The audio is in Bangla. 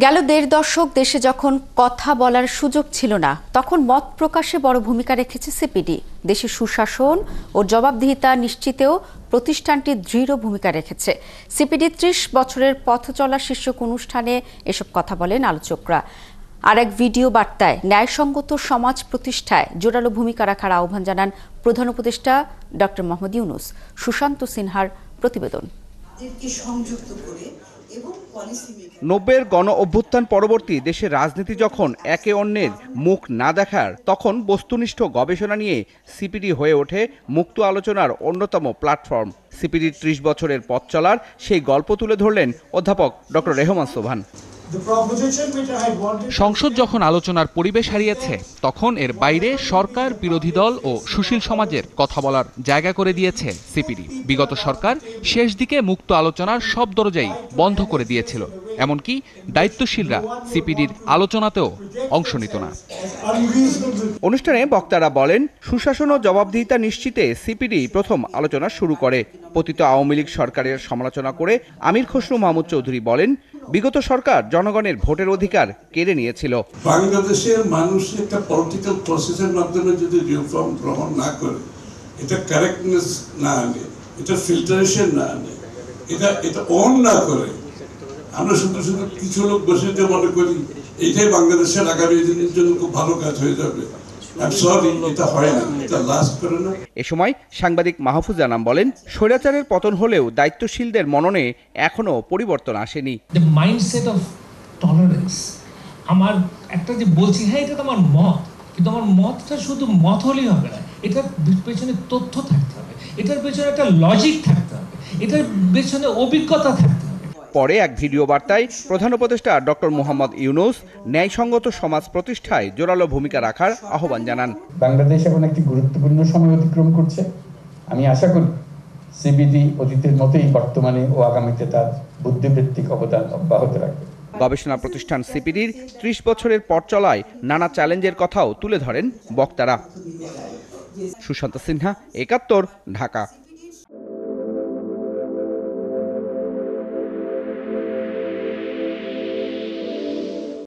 গেল দেড় দশক দেশে যখন কথা বলার সুযোগ ছিল না, তখন মত প্রকাশে বড় ভূমিকা রেখেছে সিপিডি। দেশে সুশাসন ও জবাবদিহিতা নিশ্চিতেও প্রতিষ্ঠানটি দৃঢ় ভূমিকা রেখেছে। সিপিডি ৩০ বছরের পথ চলা শীর্ষক অনুষ্ঠানে এসব কথা বলেন আলোচকরা। আর এক ভিডিও বার্তায় ন্যায়সঙ্গত সমাজ প্রতিষ্ঠায় জোরালো ভূমিকা রাখার আহ্বান জানান প্রধান উপদেষ্টা ডক্টর মোহাম্মদ ইউনূস। সুশান্ত সিনহার প্রতিবেদন। ৯০-এর গণ অভ্যুত্থান পরবর্তী দেশের রাজনীতি যখন একে অন্যের মুখ না দেখার, তখন বস্তুনিষ্ঠ গবেষণা নিয়ে সিপিডি হয়ে ওঠে মুক্ত আলোচনার অন্যতম প্ল্যাটফর্ম। সিপিডির ৩০ বছরের পথ চলার সেই গল্প তুলে ধরলেন অধ্যাপক ডক্টর রেহমান সোবহান। সংসদ যখন আলোচনার পরিবেশ হারিয়েছে, তখন এর বাইরে সরকার, বিরোধী দল ও সুশীল সমাজের কথা বলার জায়গা করে দিয়েছে সিপিডি। বিগত সরকার শেষ দিকে মুক্ত আলোচনার সব দরজাই বন্ধ করে দিয়েছিল, এমনকি দায়িত্বশীলরা সিপিডির আলোচনাতেও অংশ নিত না। অনুষ্ঠানে বক্তারা বলেন, সুশাসন ও জবাবদিহিতা নিশ্চিতে সিপিডি প্রথম আলোচনা শুরু করে। পতিত আওয়ামী লীগ সরকারের সমালোচনা করে আমির খসরু মাহমুদ চৌধুরী বলেন, বিগত সরকার জনগণের ভোটের অধিকার কেড়ে নিয়েছিল। বাংলাদেশের মানুষ একটা পলিটিক্যাল প্রসেসের মাধ্যমে যদি রিফর্ম গ্রহণ না করে, এটা কারেক্টনেস না আনে, এটা ফিল্টারেশন না আনে, এটা অন না করে, আমরা শুধু শুধু কিছু লোক বসে যে মনে করি এইটাই বাংলাদেশের আগামী দিনের জন্য খুব ভালো কাজ হয়ে যাবে। এ সময় সাংবাদিক মাহফুজ আনাম বলেন, স্বৈরাচারের পতন হলেও দায়িত্বশীলদের মননে এখনো পরিবর্তন আসেনি। মাইন্ডসেট অফ টলারেন্স, আমার একটা যে বলছি, হ্যাঁ এটা তো আমার মত, কিন্তু আমার মতটা শুধু মত হলেই হবে না, এটার পেছনে তথ্য থাকতে হবে, এটার পেছনে একটা লজিক থাকতে হবে, এটার পেছনে অভিজ্ঞতা থাকতে হবে। পরে এক ভিডিও বার্তায় প্রধান উপদেষ্টা ডক্টর মোহাম্মদ ইউনূস ন্যায়সঙ্গত সমাজ প্রতিষ্ঠায় জোরালো ভূমিকা রাখার আহ্বান জানান। বাংলাদেশ এখন একটি গুরুত্বপূর্ণ সময় অতিক্রম করছে। আমি আশা করি সিপিডি অতীতের মতোই বর্তমানে ও আগামীতে তার বুদ্ধিবৃত্তিক অবদান অব্যাহত রাখবে। গবেষণা প্রতিষ্ঠান সিপিডির ৩০ বছরের পথ চলায় নানা চ্যালেঞ্জের কথাও তুলে ধরেন বক্তারা। সুশান্ত সিনহা, একাত্তর, ঢাকা।